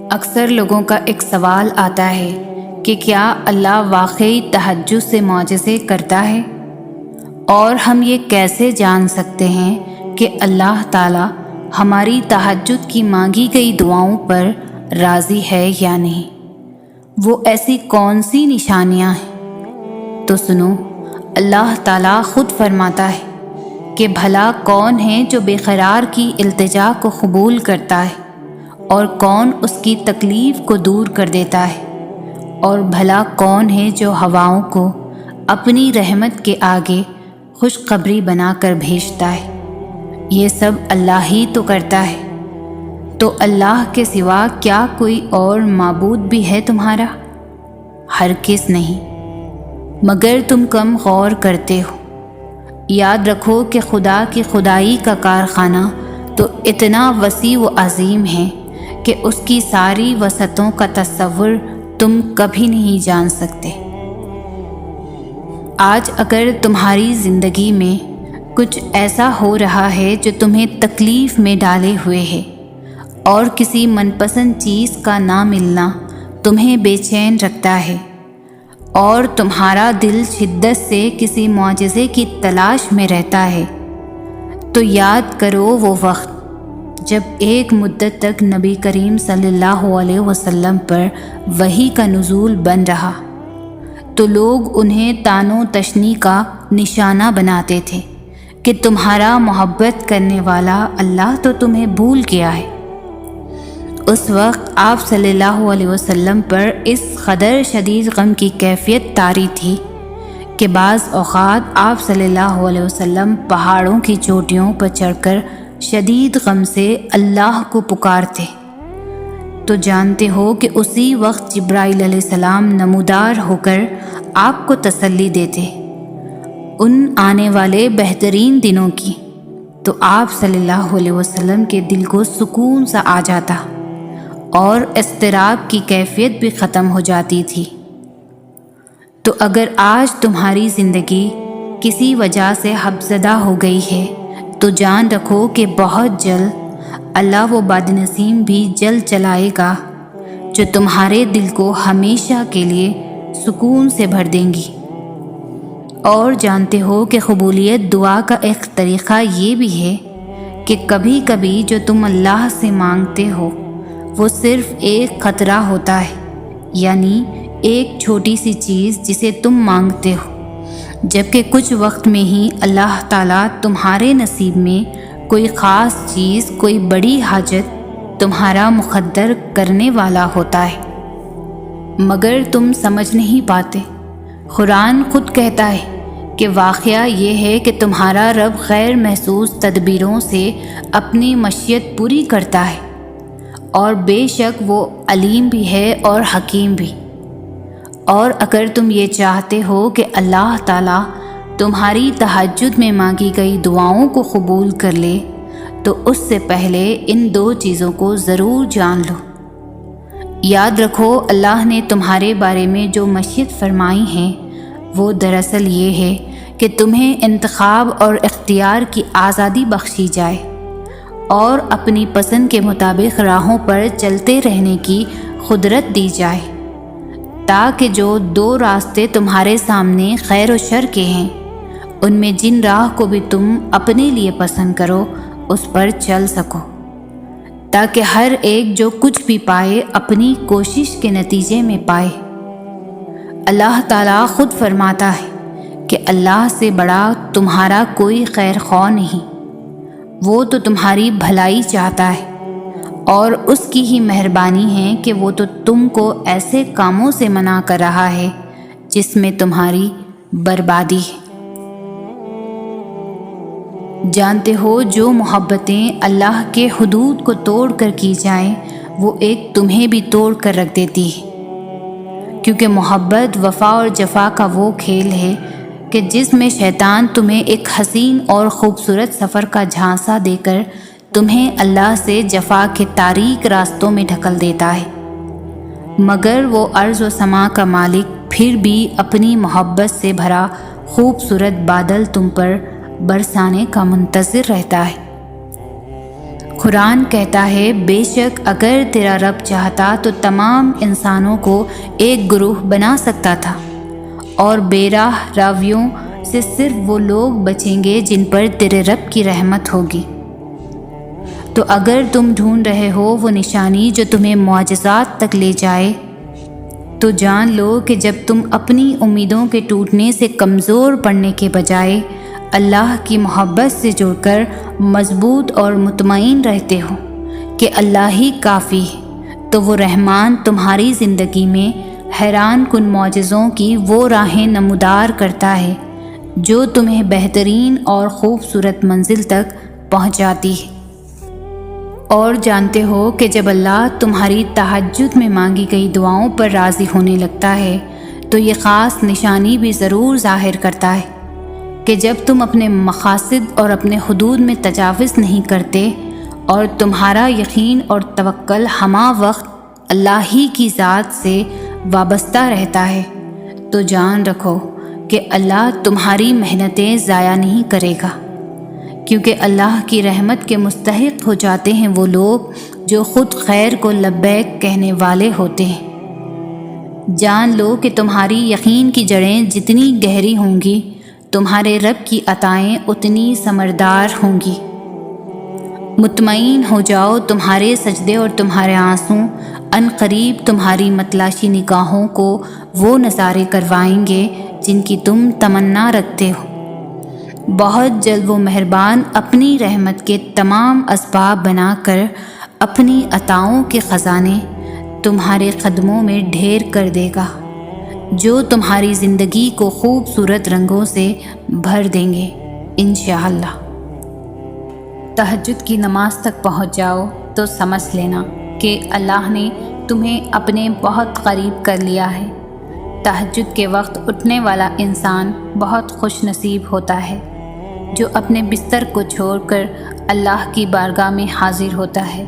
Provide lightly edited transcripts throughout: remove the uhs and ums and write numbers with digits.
اکثر لوگوں کا ایک سوال آتا ہے کہ کیا اللہ واقعی تہجد سے معجزے کرتا ہے؟ اور ہم یہ کیسے جان سکتے ہیں کہ اللہ تعالیٰ ہماری تہجد کی مانگی گئی دعاؤں پر راضی ہے یا نہیں؟ وہ ایسی کون سی نشانیاں ہیں؟ تو سنو، اللہ تعالیٰ خود فرماتا ہے کہ بھلا کون ہے جو بے قرار کی التجا کو قبول کرتا ہے، اور کون اس کی تکلیف کو دور کر دیتا ہے، اور بھلا کون ہے جو ہواؤں کو اپنی رحمت کے آگے خوشخبری بنا کر بھیجتا ہے؟ یہ سب اللہ ہی تو کرتا ہے۔ تو اللہ کے سوا کیا کوئی اور معبود بھی ہے تمہارا؟ ہرگز نہیں، مگر تم کم غور کرتے ہو۔ یاد رکھو کہ خدا کی خدائی کا کارخانہ تو اتنا وسیع و عظیم ہے کہ اس کی ساری وسعتوں کا تصور تم کبھی نہیں جان سکتے۔ آج اگر تمہاری زندگی میں کچھ ایسا ہو رہا ہے جو تمہیں تکلیف میں ڈالے ہوئے ہے، اور کسی من پسند چیز کا نہ ملنا تمہیں بے چین رکھتا ہے، اور تمہارا دل شدت سے کسی معجزے کی تلاش میں رہتا ہے، تو یاد کرو وہ وقت جب ایک مدت تک نبی کریم صلی اللہ علیہ وسلم پر وحی کا نزول بن رہا، تو لوگ انہیں طعن و تشنیع کا نشانہ بناتے تھے کہ تمہارا محبت کرنے والا اللہ تو تمہیں بھول گیا ہے۔ اس وقت آپ صلی اللہ علیہ وسلم پر اس قدر شدید غم کی کیفیت طاری تھی کہ بعض اوقات آپ صلی اللہ علیہ وسلم پہاڑوں کی چوٹیوں پر چڑھ کر شدید غم سے اللہ کو پکارتے۔ تو جانتے ہو کہ اسی وقت جبرائیل علیہ السلام نمودار ہو کر آپ کو تسلی دیتے ان آنے والے بہترین دنوں کی، تو آپ صلی اللہ علیہ وسلم کے دل کو سکون سا آ جاتا اور اضطراب کی کیفیت بھی ختم ہو جاتی تھی۔ تو اگر آج تمہاری زندگی کسی وجہ سے حبزدہ ہو گئی ہے، تو جان رکھو کہ بہت جلد اللہ وہ بادنسیم بھی جل چلائے گا جو تمہارے دل کو ہمیشہ کے لیے سکون سے بھر دیں گی۔ اور جانتے ہو کہ قبولیت دعا کا ایک طریقہ یہ بھی ہے کہ کبھی کبھی جو تم اللہ سے مانگتے ہو وہ صرف ایک خطرہ ہوتا ہے، یعنی ایک چھوٹی سی چیز جسے تم مانگتے ہو، جبکہ کچھ وقت میں ہی اللہ تعالیٰ تمہارے نصیب میں کوئی خاص چیز، کوئی بڑی حاجت تمہارا مقدر کرنے والا ہوتا ہے، مگر تم سمجھ نہیں پاتے۔ قرآن خود کہتا ہے کہ واقعہ یہ ہے کہ تمہارا رب غیر محسوس تدبیروں سے اپنی مشیت پوری کرتا ہے، اور بے شک وہ علیم بھی ہے اور حکیم بھی۔ اور اگر تم یہ چاہتے ہو کہ اللہ تعالیٰ تمہاری تہجد میں مانگی گئی دعاؤں کو قبول کر لے، تو اس سے پہلے ان دو چیزوں کو ضرور جان لو۔ یاد رکھو، اللہ نے تمہارے بارے میں جو مشیت فرمائی ہیں وہ دراصل یہ ہے کہ تمہیں انتخاب اور اختیار کی آزادی بخشی جائے، اور اپنی پسند کے مطابق راہوں پر چلتے رہنے کی قدرت دی جائے، تاکہ جو دو راستے تمہارے سامنے خیر و شر کے ہیں، ان میں جن راہ کو بھی تم اپنے لیے پسند کرو اس پر چل سکو، تاکہ ہر ایک جو کچھ بھی پائے اپنی کوشش کے نتیجے میں پائے۔ اللہ تعالیٰ خود فرماتا ہے کہ اللہ سے بڑا تمہارا کوئی خیر خواہ نہیں، وہ تو تمہاری بھلائی چاہتا ہے، اور اس کی ہی مہربانی ہے کہ وہ تو تم کو ایسے کاموں سے منع کر رہا ہے جس میں تمہاری بربادی ہے۔ جانتے ہو، جو محبتیں اللہ کے حدود کو توڑ کر کی جائیں وہ ایک تمہیں بھی توڑ کر رکھ دیتی ہے، کیونکہ محبت وفا اور جفا کا وہ کھیل ہے کہ جس میں شیطان تمہیں ایک حسین اور خوبصورت سفر کا جھانسا دے کر تمہیں اللہ سے جفا کے تاریک راستوں میں ڈھکل دیتا ہے، مگر وہ ارض و سما کا مالک پھر بھی اپنی محبت سے بھرا خوبصورت بادل تم پر برسانے کا منتظر رہتا ہے۔ قرآن کہتا ہے، بے شک اگر تیرا رب چاہتا تو تمام انسانوں کو ایک گروہ بنا سکتا تھا، اور بے راہ راویوں سے صرف وہ لوگ بچیں گے جن پر تیرے رب کی رحمت ہوگی۔ تو اگر تم ڈھونڈ رہے ہو وہ نشانی جو تمہیں معجزات تک لے جائے، تو جان لو کہ جب تم اپنی امیدوں کے ٹوٹنے سے کمزور پڑنے کے بجائے اللہ کی محبت سے جڑ کر مضبوط اور مطمئن رہتے ہو کہ اللہ ہی کافی ہے، تو وہ رحمان تمہاری زندگی میں حیران کن معجزوں کی وہ راہیں نمودار کرتا ہے جو تمہیں بہترین اور خوبصورت منزل تک پہنچاتی ہے۔ اور جانتے ہو کہ جب اللہ تمہاری تہجد میں مانگی گئی دعاؤں پر راضی ہونے لگتا ہے تو یہ خاص نشانی بھی ضرور ظاہر کرتا ہے کہ جب تم اپنے مقاصد اور اپنے حدود میں تجاوز نہیں کرتے اور تمہارا یقین اور توکل ہمہ وقت اللہ ہی کی ذات سے وابستہ رہتا ہے، تو جان رکھو کہ اللہ تمہاری محنتیں ضائع نہیں کرے گا، کیونکہ اللہ کی رحمت کے مستحق ہو جاتے ہیں وہ لوگ جو خود خیر کو لبیک کہنے والے ہوتے ہیں۔ جان لو کہ تمہاری یقین کی جڑیں جتنی گہری ہوں گی، تمہارے رب کی عطائیں اتنی ثمردار ہوں گی۔ مطمئن ہو جاؤ، تمہارے سجدے اور تمہارے آنسو ان قریب تمہاری متلاشی نگاہوں کو وہ نظارے کروائیں گے جن کی تم تمنا رکھتے ہو۔ بہت جلد وہ مہربان اپنی رحمت کے تمام اسباب بنا کر اپنی عطاؤں کے خزانے تمہارے قدموں میں ڈھیر کر دے گا، جو تمہاری زندگی کو خوبصورت رنگوں سے بھر دیں گے انشاءاللہ۔ تہجد کی نماز تک پہنچ جاؤ تو سمجھ لینا کہ اللہ نے تمہیں اپنے بہت قریب کر لیا ہے۔ تہجد کے وقت اٹھنے والا انسان بہت خوش نصیب ہوتا ہے جو اپنے بستر کو چھوڑ کر اللہ کی بارگاہ میں حاضر ہوتا ہے۔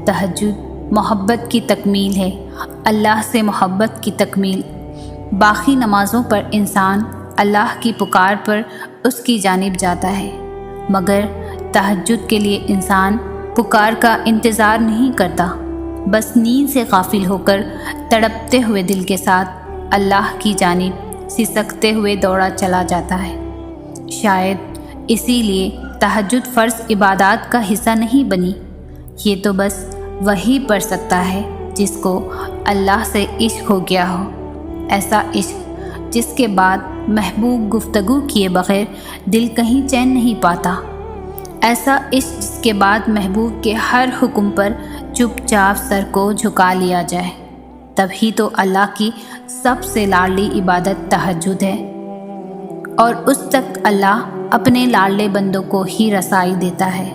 تہجد محبت کی تکمیل ہے، اللہ سے محبت کی تکمیل۔ باقی نمازوں پر انسان اللہ کی پکار پر اس کی جانب جاتا ہے، مگر تہجد کے لیے انسان پکار کا انتظار نہیں کرتا، بس نیند سے غافل ہو کر تڑپتے ہوئے دل کے ساتھ اللہ کی جانب سسکتے ہوئے دوڑا چلا جاتا ہے۔ شاید اسی لیے تہجد فرض عبادات کا حصہ نہیں بنی۔ یہ تو بس وہی پڑھ سکتا ہے جس کو اللہ سے عشق ہو گیا ہو، ایسا عشق جس کے بعد محبوب گفتگو کیے بغیر دل کہیں چین نہیں پاتا، ایسا عشق جس کے بعد محبوب کے ہر حکم پر چپ چاپ سر کو جھکا لیا جائے۔ تبھی تو اللہ کی سب سے لاڈلی عبادت تہجد ہے، اور اس تک اللہ اپنے لاڈلے بندوں کو ہی رسائی دیتا ہے۔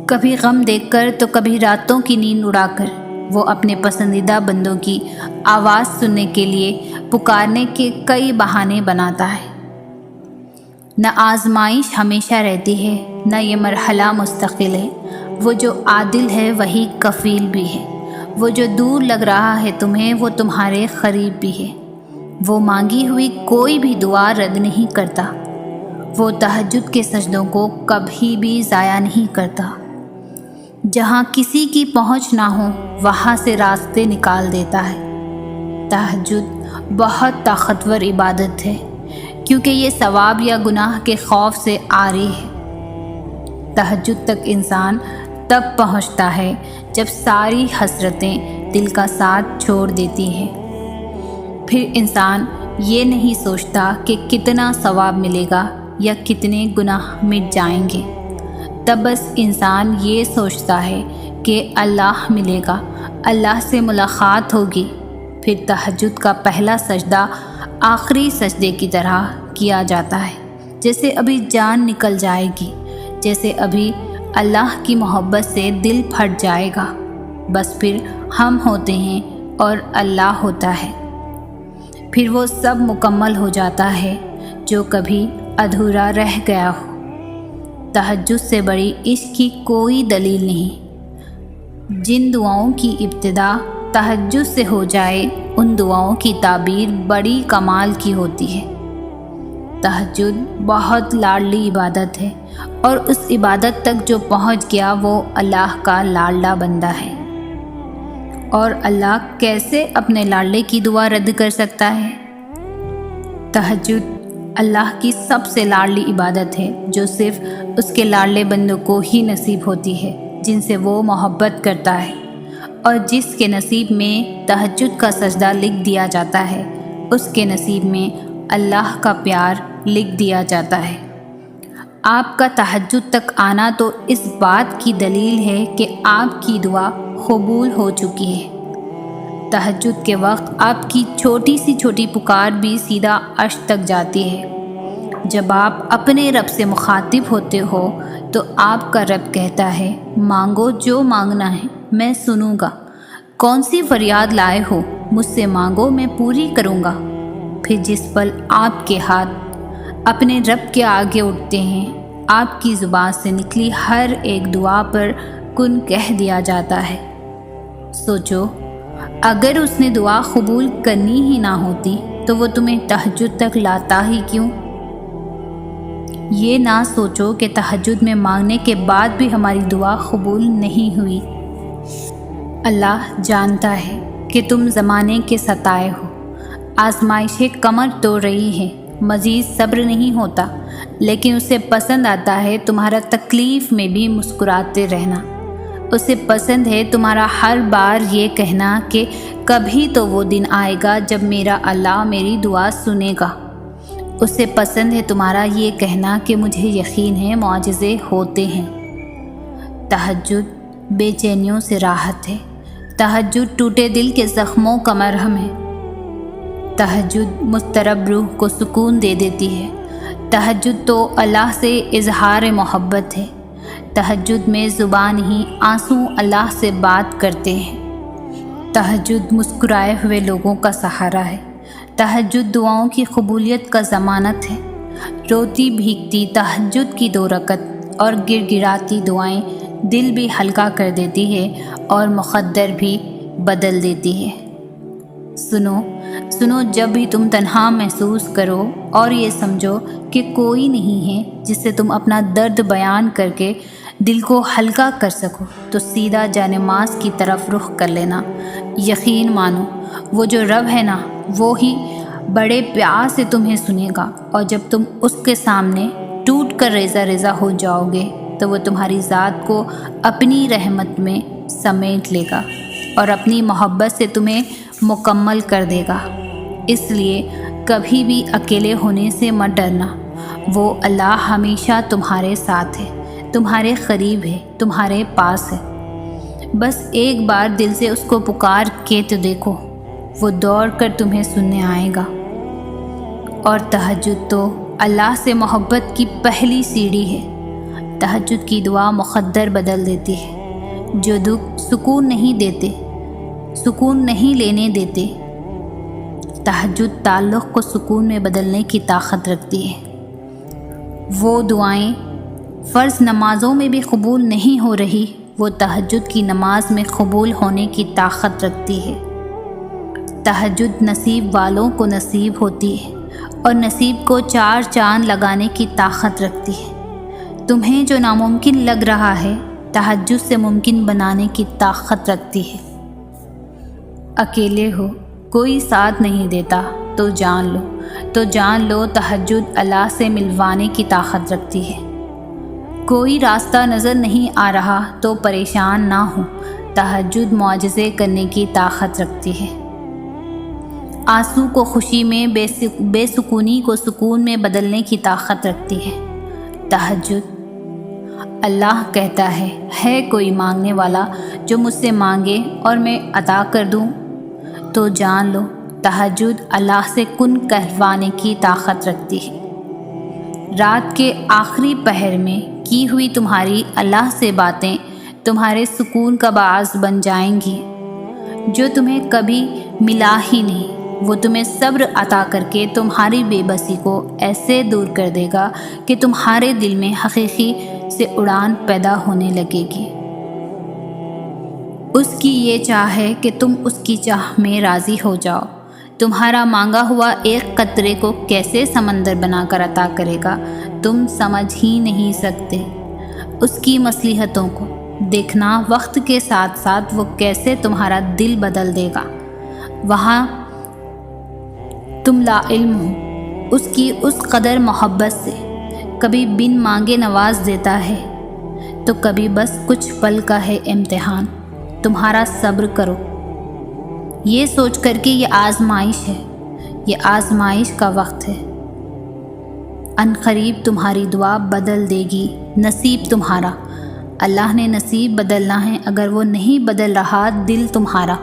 کبھی غم دیکھ کر تو کبھی راتوں کی نیند اڑا کر وہ اپنے پسندیدہ بندوں کی آواز سننے کے لیے پکارنے کے کئی بہانے بناتا ہے۔ نہ آزمائش ہمیشہ رہتی ہے، نہ یہ مرحلہ مستقل ہے۔ وہ جو عادل ہے وہی کفیل بھی ہے، وہ جو دور لگ رہا ہے تمہیں وہ تمہارے قریب بھی ہے۔ وہ مانگی ہوئی کوئی بھی دعا رد نہیں کرتا، وہ تہجد کے سجدوں کو کبھی بھی ضائع نہیں کرتا۔ جہاں کسی کی پہنچ نہ ہو وہاں سے راستے نکال دیتا ہے۔ تہجد بہت طاقتور عبادت ہے، کیونکہ یہ ثواب یا گناہ کے خوف سے عاری ہے۔ تہجد تک انسان تب پہنچتا ہے جب ساری حسرتیں دل کا ساتھ چھوڑ دیتی ہیں۔ پھر انسان یہ نہیں سوچتا کہ کتنا ثواب ملے گا یا کتنے گناہ مٹ جائیں گے، تب بس انسان یہ سوچتا ہے کہ اللہ ملے گا، اللہ سے ملاقات ہوگی۔ پھر تہجد کا پہلا سجدہ آخری سجدے کی طرح کیا جاتا ہے، جیسے ابھی جان نکل جائے گی، جیسے ابھی اللہ کی محبت سے دل پھٹ جائے گا۔ بس پھر ہم ہوتے ہیں اور اللہ ہوتا ہے، پھر وہ سب مکمل ہو جاتا ہے جو کبھی ادھورا رہ گیا ہو۔ تہجد سے بڑی عشق کی کوئی دلیل نہیں۔ جن دعاؤں کی ابتدا تہجد سے ہو جائے ان دعاؤں کی تعبیر بڑی کمال کی ہوتی ہے۔ تہجد بہت لاڈلی عبادت ہے، اور اس عبادت تک جو پہنچ گیا وہ اللہ کا لاڈلا بندہ ہے۔ اور اللہ کیسے اپنے لاڈلے کی دعا رد کر سکتا ہے؟ تہجد اللہ کی سب سے لاڈلی عبادت ہے جو صرف اس کے لاڈلے بندوں کو ہی نصیب ہوتی ہے، جن سے وہ محبت کرتا ہے، اور جس کے نصیب میں تہجد کا سجدہ لکھ دیا جاتا ہے اس کے نصیب میں اللہ کا پیار لکھ دیا جاتا ہے۔ آپ کا تہجد تک آنا تو اس بات کی دلیل ہے کہ آپ کی دعا قبول ہو چکی ہے۔ تہجد کے وقت آپ کی چھوٹی سی چھوٹی پکار بھی سیدھا عرش تک جاتی ہے۔ جب آپ اپنے رب سے مخاطب ہوتے ہو تو آپ کا رب کہتا ہے، مانگو جو مانگنا ہے میں سنوں گا، کون سی فریاد لائے ہو مجھ سے مانگو میں پوری کروں گا۔ پھر جس پل آپ کے ہاتھ اپنے رب کے آگے اٹھتے ہیں، آپ کی زبان سے نکلی ہر ایک دعا پر کن کہہ دیا جاتا ہے۔ سوچو، اگر اس نے دعا قبول کرنی ہی نہ ہوتی تو وہ تمہیں تہجد تک لاتا ہی کیوں؟ یہ نہ سوچو کہ تہجد میں مانگنے کے بعد بھی ہماری دعا قبول نہیں ہوئی۔ اللہ جانتا ہے کہ تم زمانے کے ستائے ہو، آزمائشیں کمر توڑ رہی ہیں، مزید صبر نہیں ہوتا، لیکن اسے پسند آتا ہے تمہارا تکلیف میں بھی مسکراتے رہنا۔ اسے پسند ہے تمہارا ہر بار یہ کہنا کہ کبھی تو وہ دن آئے گا جب میرا اللہ میری دعا سنے گا۔ اسے پسند ہے تمہارا یہ کہنا کہ مجھے یقین ہے معجزے ہوتے ہیں۔ تہجد بے چینیوں سے راحت ہے، تہجد ٹوٹے دل کے زخموں کا مرہم ہے، تہجد مضطرب روح کو سکون دے دیتی ہے، تہجد تو اللہ سے اظہار محبت ہے، تہجد میں زبان ہی آنسو اللہ سے بات کرتے ہیں، تہجد مسکرائے ہوئے لوگوں کا سہارا ہے، تہجد دعاؤں کی قبولیت کا ضمانت ہے۔ روتی بھیگتی تہجد کی 2 رکعت اور گڑ گڑاتی دعائیں دل بھی ہلکا کر دیتی ہے اور مقدر بھی بدل دیتی ہے۔ سنو، جب بھی تم تنہا محسوس کرو اور یہ سمجھو کہ کوئی نہیں ہے جس سے تم اپنا درد بیان کر کے دل کو ہلکا کر سکو، تو سیدھا جانماز کی طرف رخ کر لینا۔ یقین مانو، وہ جو رب ہے نا، وہ ہی بڑے پیار سے تمہیں سنے گا، اور جب تم اس کے سامنے ٹوٹ کر ریزہ ریزہ ہو جاؤ گے تو وہ تمہاری ذات کو اپنی رحمت میں سمیٹ لے گا اور اپنی محبت سے تمہیں مکمل کر دے گا۔ اس لیے کبھی بھی اکیلے ہونے سے مت ڈرنا، وہ اللہ ہمیشہ تمہارے ساتھ ہے، تمہارے قریب ہے، تمہارے پاس ہے۔ بس ایک بار دل سے اس کو پکار کے تو دیکھو، وہ دوڑ کر تمہیں سننے آئے گا۔ اور تہجد تو اللہ سے محبت کی پہلی سیڑھی ہے۔ تہجد کی دعا مقدر بدل دیتی ہے۔ جو دکھ سکون نہیں لینے دیتے، تہجد تعلق کو سکون میں بدلنے کی طاقت رکھتی ہے۔ وہ دعائیں فرض نمازوں میں بھی قبول نہیں ہو رہی، وہ تہجد کی نماز میں قبول ہونے کی طاقت رکھتی ہے۔ تہجد نصیب والوں کو نصیب ہوتی ہے اور نصیب کو 4 چاند لگانے کی طاقت رکھتی ہے۔ تمہیں جو ناممکن لگ رہا ہے، تہجد سے ممکن بنانے کی طاقت رکھتی ہے۔ اکیلے ہو، کوئی ساتھ نہیں دیتا تو جان لو تہجد اللہ سے ملوانے کی طاقت رکھتی ہے۔ کوئی راستہ نظر نہیں آ رہا تو پریشان نہ ہو، تہجد معجزے کرنے کی طاقت رکھتی ہے۔ آنسو کو خوشی میں، بے سکونی کو سکون میں بدلنے کی طاقت رکھتی ہے تہجد۔ اللہ کہتا ہے کوئی مانگنے والا جو مجھ سے مانگے اور میں عطا کر دوں؟ تو جان لو تہجد اللہ سے کن کہلوانے کی طاقت رکھتی ہے۔ رات کے آخری پہر میں کی ہوئی تمہاری اللہ سے باتیں تمہارے سکون کا باعث بن جائیں گی۔ جو تمہیں کبھی ملا ہی نہیں، وہ تمہیں صبر عطا کر کے تمہاری بے بسی کو ایسے دور کر دے گا کہ تمہارے دل میں حقیقی سے اڑان پیدا ہونے لگے گی۔ اس کی یہ چاہ ہے کہ تم اس کی چاہ میں راضی ہو جاؤ۔ تمہارا مانگا ہوا ایک قطرے کو کیسے سمندر بنا کر عطا کرے گا، تم سمجھ ہی نہیں سکتے۔ اس کی مصلحتوں کو دیکھنا، وقت کے ساتھ ساتھ وہ کیسے تمہارا دل بدل دے گا۔ وہاں تم لا علم ہو اس کی اس قدر محبت سے، کبھی بن مانگے نواز دیتا ہے تو کبھی بس کچھ پل کا ہے امتحان، تمہارا صبر کرو۔ یہ سوچ کر کہ یہ آزمائش ہے، یہ آزمائش کا وقت ہے، ان قریب تمہاری دعا بدل دے گی نصیب تمہارا۔ اللہ نے نصیب بدلنا ہے، اگر وہ نہیں بدل رہا دل تمہارا۔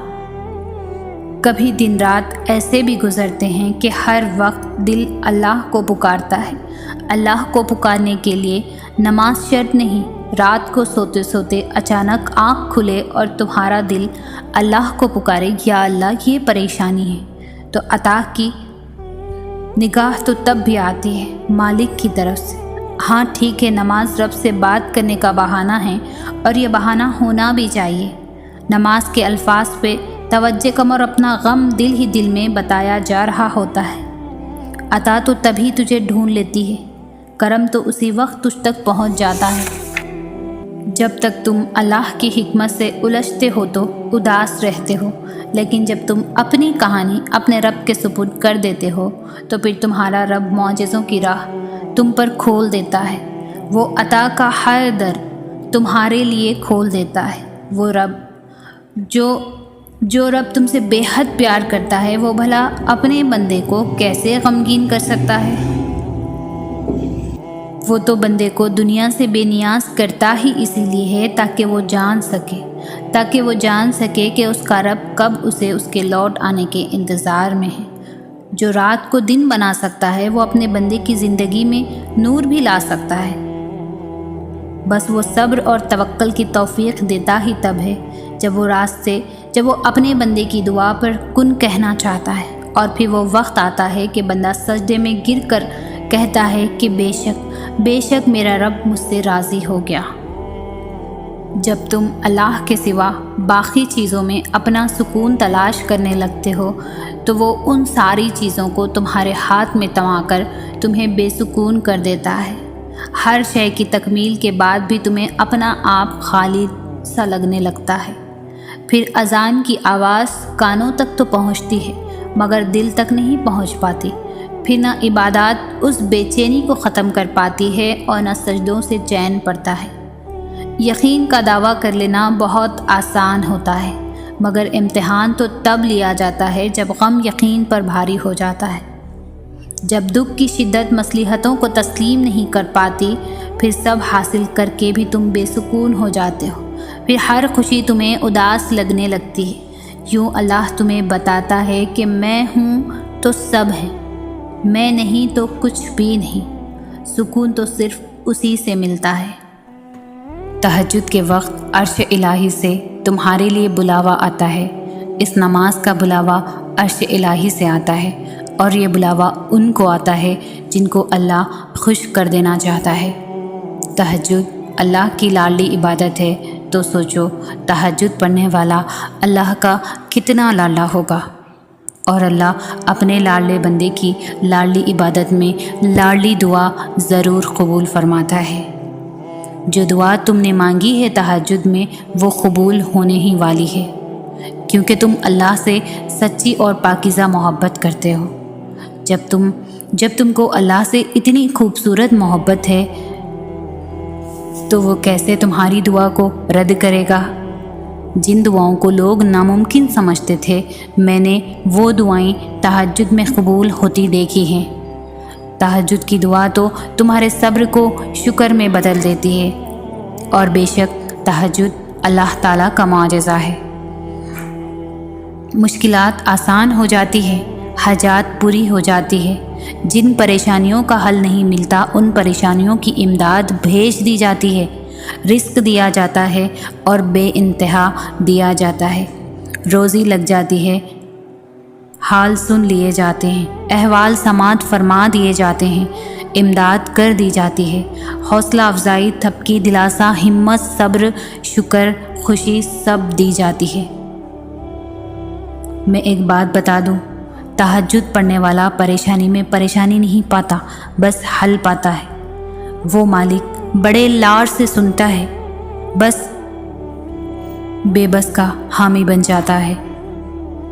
کبھی دن رات ایسے بھی گزرتے ہیں کہ ہر وقت دل اللہ کو پکارتا ہے۔ اللہ کو پکارنے کے لیے نماز شرط نہیں، رات کو سوتے سوتے اچانک آنکھ کھلے اور تمہارا دل اللہ کو پکارے، یا اللہ یہ پریشانی ہے، تو عطا کی نگاہ تو تب بھی آتی ہے مالک کی طرف سے۔ ہاں ٹھیک ہے، نماز رب سے بات کرنے کا بہانہ ہے، اور یہ بہانہ ہونا بھی چاہیے۔ نماز کے الفاظ پہ توجہ کم اور اپنا غم دل ہی دل میں بتایا جا رہا ہوتا ہے۔ عطا تو تبھی تجھے ڈھونڈ لیتی ہے، کرم تو اسی وقت تجھ تک پہنچ جاتا ہے۔ جب تک تم اللہ کی حکمت سے الجھتے ہو تو اداس رہتے ہو، لیکن جب تم اپنی کہانی اپنے رب کے سپرد کر دیتے ہو تو پھر تمہارا رب معجزوں کی راہ تم پر کھول دیتا ہے۔ وہ عطا کا ہر در تمہارے لیے کھول دیتا ہے۔ وہ رب جو رب تم سے بے حد پیار کرتا ہے، وہ بھلا اپنے بندے کو کیسے غمگین کر سکتا ہے؟ وہ تو بندے کو دنیا سے بے نیاز کرتا ہی اسی لیے ہے تاکہ وہ جان سکے کہ اس کا رب کب اسے اس کے لوٹ آنے کے انتظار میں ہے۔ جو رات کو دن بنا سکتا ہے وہ اپنے بندے کی زندگی میں نور بھی لا سکتا ہے، بس وہ صبر اور توکل کی توفیق دیتا ہی تب ہے جب وہ اپنے بندے کی دعا پر کن کہنا چاہتا ہے، اور پھر وہ وقت آتا ہے کہ بندہ سجدے میں گر کر کہتا ہے کہ بے شک میرا رب مجھ سے راضی ہو گیا۔ جب تم اللہ کے سوا باقی چیزوں میں اپنا سکون تلاش کرنے لگتے ہو تو وہ ان ساری چیزوں کو تمہارے ہاتھ میں تما کر تمہیں بے سکون کر دیتا ہے۔ ہر شے کی تکمیل کے بعد بھی تمہیں اپنا آپ خالی سا لگنے لگتا ہے۔ پھر اذان کی آواز کانوں تک تو پہنچتی ہے مگر دل تک نہیں پہنچ پاتی۔ پھر نہ عبادات اس بے چینی کو ختم کر پاتی ہے اور نہ سجدوں سے چین پڑتا ہے۔ یقین کا دعویٰ کر لینا بہت آسان ہوتا ہے، مگر امتحان تو تب لیا جاتا ہے جب غم یقین پر بھاری ہو جاتا ہے۔ جب دکھ کی شدت مصلحتوں کو تسلیم نہیں کر پاتی، پھر سب حاصل کر کے بھی تم بے سکون ہو جاتے ہو۔ پھر ہر خوشی تمہیں اداس لگنے لگتی ہے۔ یوں اللہ تمہیں بتاتا ہے کہ میں ہوں تو سب ہے، میں نہیں تو کچھ بھی نہیں۔ سکون تو صرف اسی سے ملتا ہے۔ تہجد کے وقت عرش الہی سے تمہارے لیے بلاوا آتا ہے۔ اس نماز کا بلاوا عرش الہی سے آتا ہے، اور یہ بلاوا ان کو آتا ہے جن کو اللہ خوش کر دینا چاہتا ہے۔ تہجد اللہ کی لاڈلی عبادت ہے، تو سوچو تہجد پڑھنے والا اللہ کا کتنا لاڈلا ہوگا، اور اللہ اپنے لاڈلے بندے کی لاڈلی عبادت میں لاڈلی دعا ضرور قبول فرماتا ہے۔ جو دعا تم نے مانگی ہے تہجد میں وہ قبول ہونے ہی والی ہے، کیونکہ تم اللہ سے سچی اور پاکیزہ محبت کرتے ہو۔ جب تم کو اللہ سے اتنی خوبصورت محبت ہے تو وہ کیسے تمہاری دعا کو رد کرے گا؟ جن دعاؤں کو لوگ ناممکن سمجھتے تھے، میں نے وہ دعائیں تہجد میں قبول ہوتی دیکھی ہیں۔ تہجد کی دعا تو تمہارے صبر کو شکر میں بدل دیتی ہے، اور بے شک تہجد اللہ تعالیٰ کا معجزہ ہے۔ مشکلات آسان ہو جاتی ہے، حاجات پوری ہو جاتی ہے، جن پریشانیوں کا حل نہیں ملتا ان پریشانیوں کی امداد بھیج دی جاتی ہے، رزق دیا جاتا ہے اور بے انتہا دیا جاتا ہے، روزی لگ جاتی ہے، حال سن لیے جاتے ہیں، احوال سماعت فرما دیے جاتے ہیں، امداد کر دی جاتی ہے، حوصلہ افزائی، تھپکی، دلاسا، ہمت، صبر، شکر، خوشی سب دی جاتی ہے۔ میں ایک بات بتا دوں، تہجد پڑھنے والا پریشانی میں پریشانی نہیں پاتا، بس حل پاتا ہے۔ وہ مالک بڑے لاڑ سے سنتا ہے، بس بے بس کا حامی بن جاتا ہے۔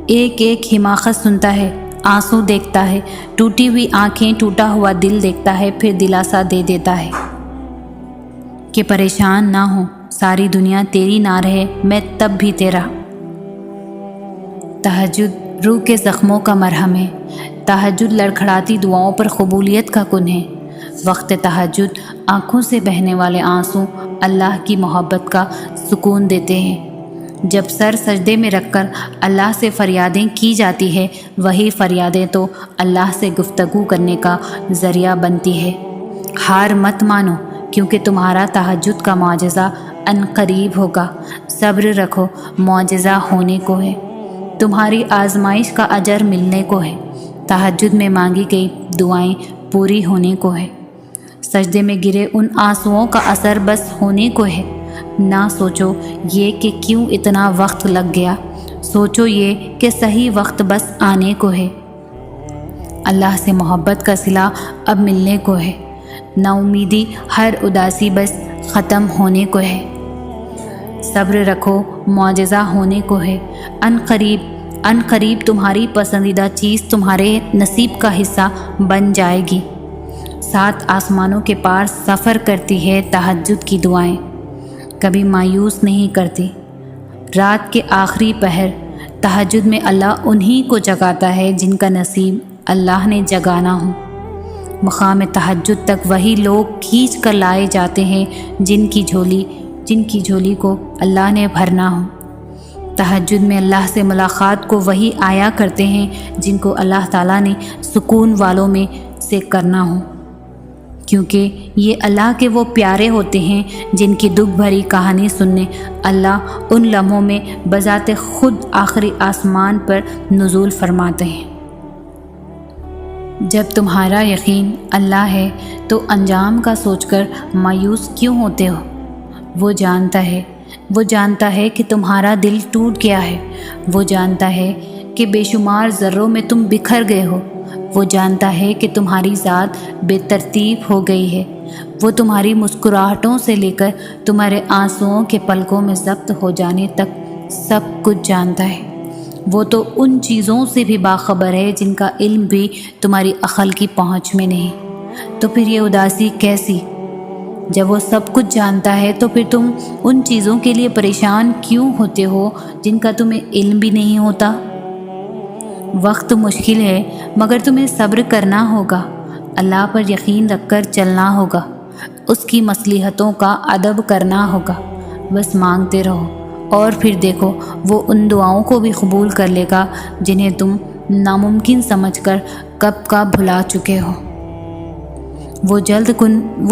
ایک ایک حماقت سنتا ہے، آنسو دیکھتا ہے، ٹوٹی ہوئی آنکھیں، ٹوٹا ہوا دل دیکھتا ہے، پھر دلاسا دے دیتا ہے کہ پریشان نہ ہو، ساری دنیا تیری نہ رہے، میں تب بھی تیرا۔ تہجد روح کے زخموں کا مرہم ہے، تہجد لڑکھڑاتی دعاؤں پر قبولیت کا کن ہے۔ وقت تہجد آنکھوں سے بہنے والے آنسو اللہ کی محبت کا سکون دیتے ہیں۔ جب سر سجدے میں رکھ کر اللہ سے فریادیں کی جاتی ہے، وہی فریادیں تو اللہ سے گفتگو کرنے کا ذریعہ بنتی ہے۔ ہار مت مانو، کیونکہ تمہارا تہجد کا معجزہ ان قریب ہوگا۔ صبر رکھو، معجزہ ہونے کو ہے، تمہاری آزمائش کا اجر ملنے کو ہے، تہجد میں مانگی گئی دعائیں پوری ہونے کو ہے، سجدے میں گرے ان آنسوؤں کا اثر بس ہونے کو ہے۔ نہ سوچو یہ کہ کیوں اتنا وقت لگ گیا، سوچو یہ کہ صحیح وقت بس آنے کو ہے۔ اللہ سے محبت کا صلہ اب ملنے کو ہے، نا امیدی، ہر اداسی بس ختم ہونے کو ہے۔ صبر رکھو، معجزہ ہونے کو ہے، ان قریب تمہاری پسندیدہ چیز تمہارے نصیب کا حصہ بن جائے گی۔ 7 آسمانوں کے پار سفر کرتی ہے تہجد کی دعائیں، کبھی مایوس نہیں کرتی۔ رات کے آخری پہر تہجد میں اللہ انہی کو جگاتا ہے جن کا نصیب اللہ نے جگانا ہو۔ مقام تہجد تک وہی لوگ کھینچ کر لائے جاتے ہیں جن کی جھولی کو اللہ نے بھرنا ہو۔ تہجد میں اللہ سے ملاقات کو وہی آیا کرتے ہیں جن کو اللہ تعالیٰ نے سکون والوں میں سے کرنا ہو، کیونکہ یہ اللہ کے وہ پیارے ہوتے ہیں جن کی دکھ بھری کہانی سننے اللہ ان لمحوں میں بذات خود آخری آسمان پر نزول فرماتے ہیں۔ جب تمہارا یقین اللہ ہے تو انجام کا سوچ کر مایوس کیوں ہوتے ہو؟ وہ جانتا ہے کہ تمہارا دل ٹوٹ گیا ہے، وہ جانتا ہے کہ بے شمار ذروں میں تم بکھر گئے ہو، وہ جانتا ہے کہ تمہاری ذات بے ترتیب ہو گئی ہے، وہ تمہاری مسکراہٹوں سے لے کر تمہارے آنسوؤں کے پلکوں میں ضبط ہو جانے تک سب کچھ جانتا ہے۔ وہ تو ان چیزوں سے بھی باخبر ہے جن کا علم بھی تمہاری عقل کی پہنچ میں نہیں، تو پھر یہ اداسی کیسی؟ جب وہ سب کچھ جانتا ہے تو پھر تم ان چیزوں کے لیے پریشان کیوں ہوتے ہو جن کا تمہیں علم بھی نہیں ہوتا؟ وقت مشکل ہے مگر تمہیں صبر کرنا ہوگا، اللہ پر یقین رکھ کر چلنا ہوگا، اس کی مصلحتوں کا ادب کرنا ہوگا، بس مانگتے رہو اور پھر دیکھو وہ ان دعاؤں کو بھی قبول کر لے گا جنہیں تم ناممکن سمجھ کر کب کا بھلا چکے ہو۔ وہ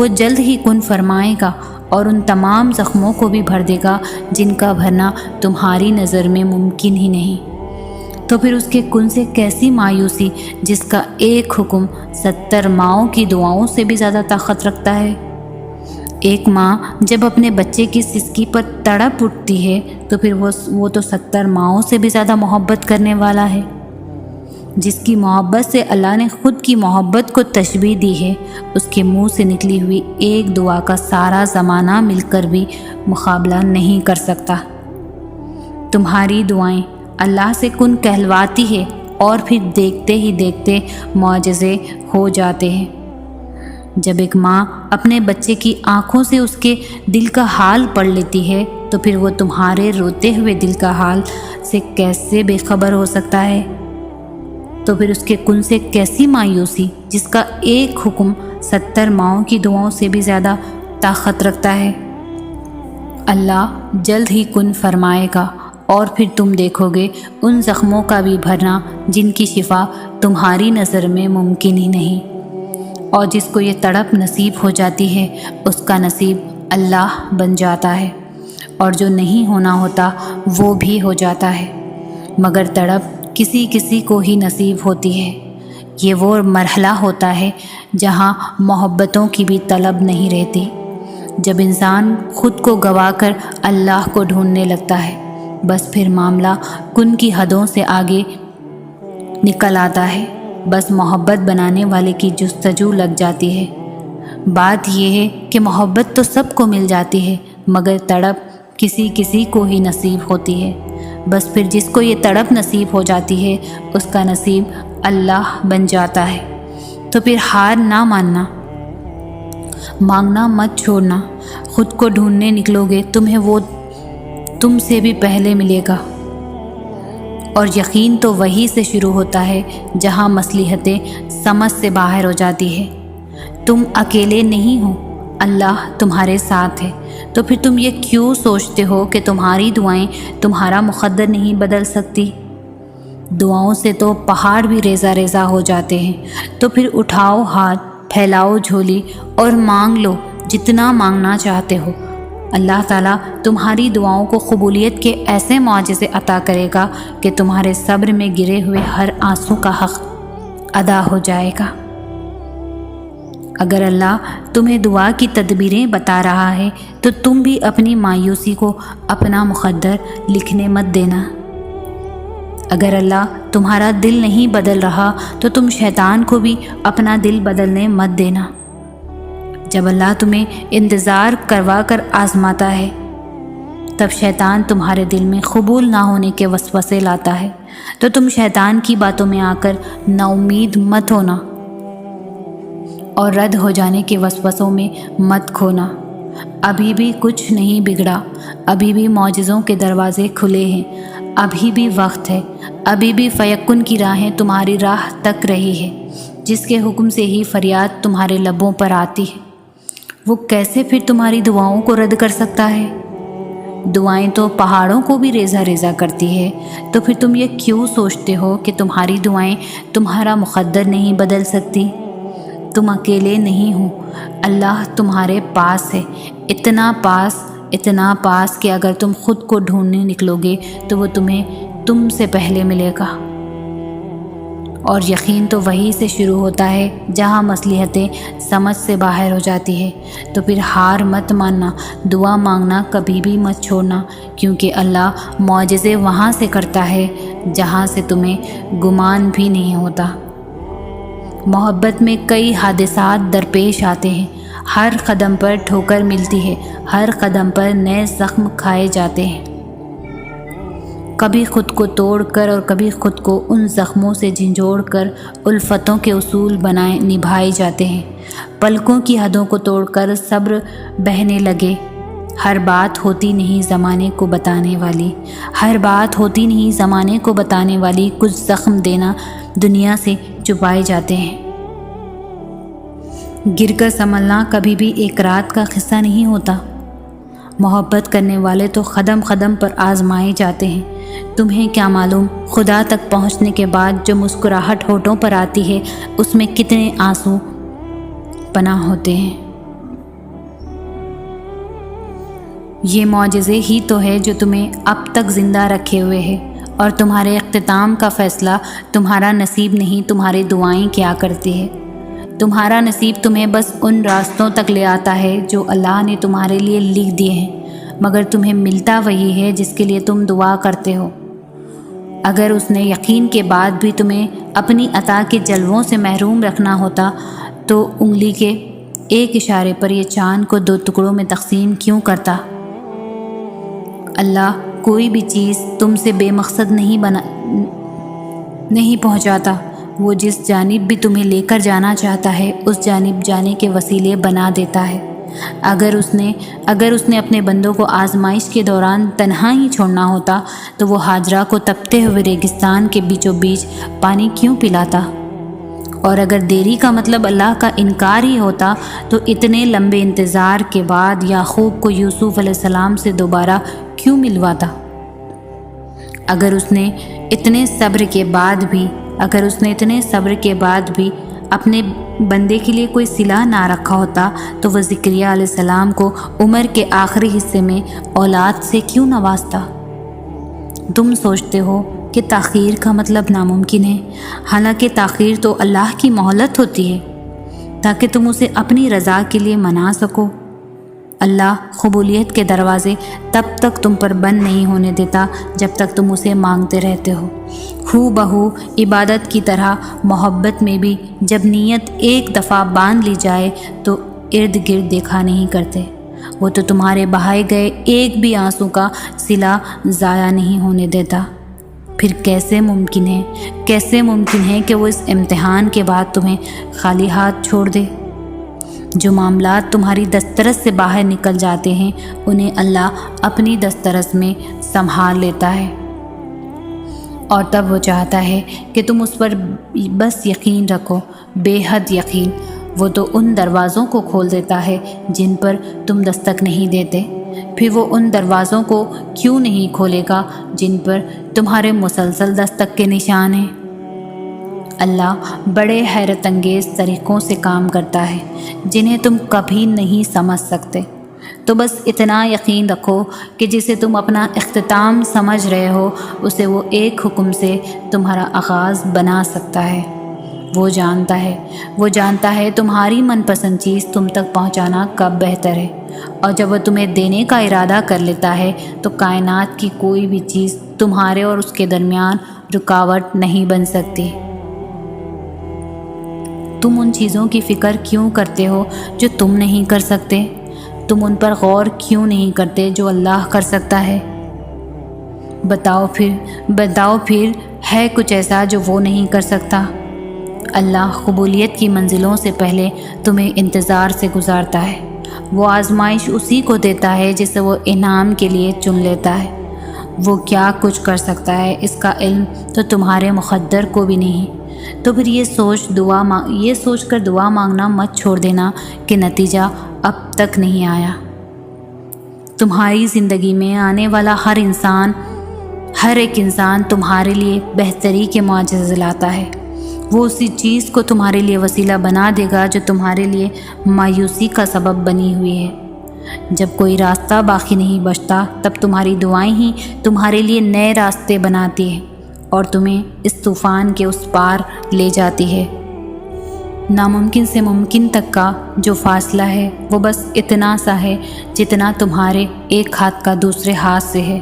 جلد ہی کن فرمائے گا اور ان تمام زخموں کو بھی بھر دے گا جن کا بھرنا تمہاری نظر میں ممکن ہی نہیں۔ تو پھر اس کے کن سے کیسی مایوسی جس کا ایک حکم 70 ماؤں کی دعاؤں سے بھی زیادہ طاقت رکھتا ہے۔ ایک ماں جب اپنے بچے کی سسکی پر تڑپ اٹھتی ہے تو پھر وہ تو 70 ماؤں سے بھی زیادہ محبت کرنے والا ہے۔ جس کی محبت سے اللہ نے خود کی محبت کو تشبیہ دی ہے، اس کے منہ سے نکلی ہوئی ایک دعا کا سارا زمانہ مل کر بھی مقابلہ نہیں کر سکتا۔ تمہاری دعائیں اللہ سے کن کہلواتی ہے اور پھر دیکھتے ہی دیکھتے معجزے ہو جاتے ہیں۔ جب ایک ماں اپنے بچے کی آنکھوں سے اس کے دل کا حال پڑھ لیتی ہے تو پھر وہ تمہارے روتے ہوئے دل کا حال سے کیسے بے خبر ہو سکتا ہے؟ تو پھر اس کے کن سے کیسی مایوسی جس کا ایک حکم 70 ماؤں کی دعاؤں سے بھی زیادہ طاقت رکھتا ہے۔ اللہ جلد ہی کن فرمائے گا اور پھر تم دیکھو گے ان زخموں کا بھی بھرنا جن کی شفا تمہاری نظر میں ممکن ہی نہیں، اور جس کو یہ تڑپ نصیب ہو جاتی ہے اس کا نصیب اللہ بن جاتا ہے، اور جو نہیں ہونا ہوتا وہ بھی ہو جاتا ہے، مگر تڑپ کسی کسی کو ہی نصیب ہوتی ہے۔ یہ وہ مرحلہ ہوتا ہے جہاں محبتوں کی بھی طلب نہیں رہتی، جب انسان خود کو گوا کر اللہ کو ڈھونڈنے لگتا ہے، بس پھر معاملہ کن کی حدوں سے آگے نکل آتا ہے، بس محبت بنانے والے کی جستجو لگ جاتی ہے۔ بات یہ ہے کہ محبت تو سب کو مل جاتی ہے، مگر تڑپ کسی کسی کو ہی نصیب ہوتی ہے۔ بس پھر جس کو یہ تڑپ نصیب ہو جاتی ہے اس کا نصیب اللہ بن جاتا ہے۔ تو پھر ہار نہ ماننا، مانگنا مت چھوڑنا، خود کو ڈھونڈنے نکلو گے تمہیں وہ تم سے بھی پہلے ملے گا۔ اور یقین تو وہی سے شروع ہوتا ہے جہاں مصلحتیں سمجھ سے باہر ہو جاتی ہے۔ تم اکیلے نہیں ہو، اللہ تمہارے ساتھ ہے۔ تو پھر تم یہ کیوں سوچتے ہو کہ تمہاری دعائیں تمہارا مقدر نہیں بدل سکتی؟ دعاؤں سے تو پہاڑ بھی ریزہ ریزہ ہو جاتے ہیں۔ تو پھر اٹھاؤ ہاتھ، پھیلاؤ جھولی اور مانگ لو جتنا مانگنا چاہتے ہو۔ اللہ تعالیٰ تمہاری دعاؤں کو قبولیت کے ایسے معجزے عطا کرے گا کہ تمہارے صبر میں گرے ہوئے ہر آنسو کا حق ادا ہو جائے گا۔ اگر اللہ تمہیں دعا کی تدبیریں بتا رہا ہے تو تم بھی اپنی مایوسی کو اپنا مقدر لکھنے مت دینا۔ اگر اللہ تمہارا دل نہیں بدل رہا تو تم شیطان کو بھی اپنا دل بدلنے مت دینا۔ جب اللہ تمہیں انتظار کروا کر آزماتا ہے تب شیطان تمہارے دل میں قبول نہ ہونے کے وسوسے لاتا ہے، تو تم شیطان کی باتوں میں آ کر نا امید مت ہونا اور رد ہو جانے کے وسوسوں میں مت کھونا۔ ابھی بھی کچھ نہیں بگڑا، ابھی بھی معجزوں کے دروازے کھلے ہیں، ابھی بھی وقت ہے، ابھی بھی فیکن کی راہیں تمہاری راہ تک رہی ہے، جس کے حکم سے ہی فریاد تمہارے لبوں پر آتی ہے۔ وہ کیسے پھر تمہاری دعاؤں کو رد کر سکتا ہے؟ دعائیں تو پہاڑوں کو بھی ریزہ ریزہ کرتی ہے۔ تو پھر تم یہ کیوں سوچتے ہو کہ تمہاری دعائیں تمہارا مقدر نہیں بدل سکتی؟ تم اکیلے نہیں ہو، اللہ تمہارے پاس ہے، اتنا پاس کہ اگر تم خود کو ڈھونڈنے نکلو گے تو وہ تمہیں تم سے پہلے ملے گا۔ اور یقین تو وہی سے شروع ہوتا ہے جہاں مصلحتیں سمجھ سے باہر ہو جاتی ہے۔ تو پھر ہار مت ماننا، دعا مانگنا کبھی بھی مت چھوڑنا، کیونکہ اللہ معجزے وہاں سے کرتا ہے جہاں سے تمہیں گمان بھی نہیں ہوتا۔ محبت میں کئی حادثات درپیش آتے ہیں، ہر قدم پر ٹھوکر ملتی ہے، ہر قدم پر نئے زخم کھائے جاتے ہیں۔ کبھی خود کو توڑ کر اور کبھی خود کو ان زخموں سے جھنجھوڑ کر الفتوں کے اصول نبھائے جاتے ہیں۔ پلکوں کی حدوں کو توڑ کر صبر بہنے لگے۔ ہر بات ہوتی نہیں زمانے کو بتانے والی، ہر بات ہوتی نہیں زمانے کو بتانے والی، کچھ زخم دینا دنیا سے چھپائے جاتے ہیں۔ گر کر سنبھلنا کبھی بھی ایک رات کا قصہ نہیں ہوتا۔ محبت کرنے والے تو قدم قدم پر آزمائے جاتے ہیں۔ تمہیں کیا معلوم خدا تک پہنچنے کے بعد جو مسکراہٹ ہونٹوں پر آتی ہے اس میں کتنے آنسو پناہ ہوتے ہیں۔ یہ معجزے ہی تو ہے جو تمہیں اب تک زندہ رکھے ہوئے ہے، اور تمہارے اختتام کا فیصلہ تمہارا نصیب نہیں، تمہاری دعائیں کیا کرتی ہے۔ تمہارا نصیب تمہیں بس ان راستوں تک لے آتا ہے جو اللہ نے تمہارے لیے لکھ دیے ہیں، مگر تمہیں ملتا وہی ہے جس کے لیے تم دعا کرتے ہو۔ اگر اس نے یقین کے بعد بھی تمہیں اپنی عطا کے جلووں سے محروم رکھنا ہوتا تو انگلی کے ایک اشارے پر یہ چاند کو 2 ٹکڑوں میں تقسیم کیوں کرتا؟ اللہ کوئی بھی چیز تم سے بے مقصد نہیں پہنچاتا، وہ جس جانب بھی تمہیں لے کر جانا چاہتا ہے اس جانب جانے کے وسیلے بنا دیتا ہے۔ اگر اس نے اپنے بندوں کو آزمائش کے دوران تنہا ہی چھوڑنا ہوتا تو وہ ہاجرہ کو تپتے ہوئے ریگستان کے بیچوں بیچ پانی کیوں پلاتا؟ اور اگر دیری کا مطلب اللہ کا انکار ہی ہوتا تو اتنے لمبے انتظار کے بعد یعقوب کو یوسف علیہ السلام سے دوبارہ کیوں ملواتا؟ اگر اس نے اتنے صبر کے بعد بھی اپنے بندے کے لیے کوئی صلہ نہ رکھا ہوتا تو وہ زکریا علیہ السلام کو عمر کے آخری حصے میں اولاد سے کیوں نوازتا؟ تم سوچتے ہو کہ تاخیر کا مطلب ناممکن ہے، حالانکہ تاخیر تو اللہ کی مہلت ہوتی ہے تاکہ تم اسے اپنی رضا کے لیے منا سکو۔ اللہ قبولیت کے دروازے تب تک تم پر بند نہیں ہونے دیتا جب تک تم اسے مانگتے رہتے ہو۔ ہو بہو عبادت کی طرح محبت میں بھی جب نیت ایک دفعہ باندھ لی جائے تو ارد گرد دیکھا نہیں کرتے، وہ تو تمہارے بہائے گئے ایک بھی آنسو کا صلہ ضائع نہیں ہونے دیتا۔ پھر کیسے ممکن ہے کہ وہ اس امتحان کے بعد تمہیں خالی ہاتھ چھوڑ دے؟ جو معاملات تمہاری دسترس سے باہر نکل جاتے ہیں انہیں اللہ اپنی دسترس میں سنبھال لیتا ہے، اور تب وہ چاہتا ہے کہ تم اس پر بس یقین رکھو، بے حد یقین۔ وہ تو ان دروازوں کو کھول دیتا ہے جن پر تم دستک نہیں دیتے، پھر وہ ان دروازوں کو کیوں نہیں کھولے گا جن پر تمہارے مسلسل دستک کے نشان ہیں؟ اللہ بڑے حیرت انگیز طریقوں سے کام کرتا ہے جنہیں تم کبھی نہیں سمجھ سکتے۔ تو بس اتنا یقین رکھو کہ جسے تم اپنا اختتام سمجھ رہے ہو اسے وہ ایک حکم سے تمہارا آغاز بنا سکتا ہے۔ وہ جانتا ہے تمہاری من پسند چیز تم تک پہنچانا کب بہتر ہے، اور جب وہ تمہیں دینے کا ارادہ کر لیتا ہے تو کائنات کی کوئی بھی چیز تمہارے اور اس کے درمیان رکاوٹ نہیں بن سکتی۔ تم ان چیزوں کی فکر کیوں کرتے ہو جو تم نہیں کر سکتے؟ تم ان پر غور کیوں نہیں کرتے جو اللہ کر سکتا ہے؟ بتاؤ پھر ہے کچھ ایسا جو وہ نہیں کر سکتا؟ اللہ قبولیت کی منزلوں سے پہلے تمہیں انتظار سے گزارتا ہے۔ وہ آزمائش اسی کو دیتا ہے جسے وہ انعام کے لیے چن لیتا ہے۔ وہ کیا کچھ کر سکتا ہے اس کا علم تو تمہارے مقدر کو بھی نہیں۔ تو پھر یہ سوچ کر دعا مانگنا مت چھوڑ دینا کہ نتیجہ اب تک نہیں آیا۔ تمہاری زندگی میں آنے والا ہر ایک انسان تمہارے لیے بہتری کے معجزے لاتا ہے۔ وہ اسی چیز کو تمہارے لیے وسیلہ بنا دے گا جو تمہارے لیے مایوسی کا سبب بنی ہوئی ہے۔ جب کوئی راستہ باقی نہیں بچتا تب تمہاری دعائیں ہی تمہارے لیے نئے راستے بناتی ہیں اور تمہیں اس طوفان کے اس پار لے جاتی ہے۔ ناممکن سے ممکن تک کا جو فاصلہ ہے وہ بس اتنا سا ہے جتنا تمہارے ایک ہاتھ کا دوسرے ہاتھ سے ہے،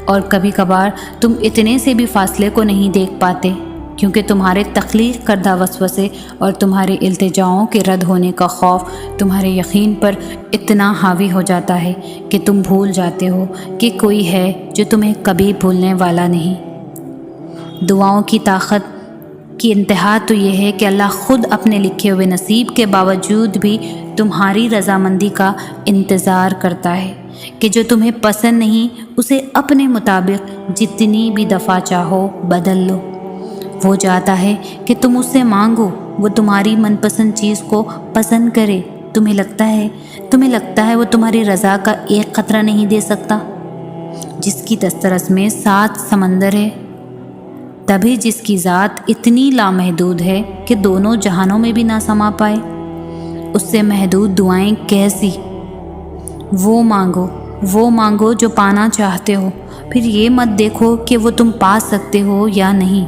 اور کبھی کبھار تم اتنے سے بھی فاصلے کو نہیں دیکھ پاتے کیونکہ تمہارے تخلیق کردہ وسوسے اور تمہارے التجاؤں کے رد ہونے کا خوف تمہارے یقین پر اتنا حاوی ہو جاتا ہے کہ تم بھول جاتے ہو کہ کوئی ہے جو تمہیں کبھی بھولنے والا نہیں۔ دعاؤں کی طاقت کی انتہا تو یہ ہے کہ اللہ خود اپنے لکھے ہوئے نصیب کے باوجود بھی تمہاری رضامندی کا انتظار کرتا ہے کہ جو تمہیں پسند نہیں اسے اپنے مطابق جتنی بھی دفعہ چاہو بدل لو۔ وہ چاہتا ہے کہ تم اس سے مانگو، وہ تمہاری من پسند چیز کو پسند کرے۔ تمہیں لگتا ہے وہ تمہاری رضا کا ایک قطرہ نہیں دے سکتا؟ جس کی دسترس میں 7 سمندر ہے، تبھی جس کی ذات اتنی لامحدود ہے کہ دونوں جہانوں میں بھی نہ سما پائے، اس سے محدود دعائیں کیسی؟ وہ مانگو جو پانا چاہتے ہو، پھر یہ مت دیکھو کہ وہ تم پا سکتے ہو یا نہیں۔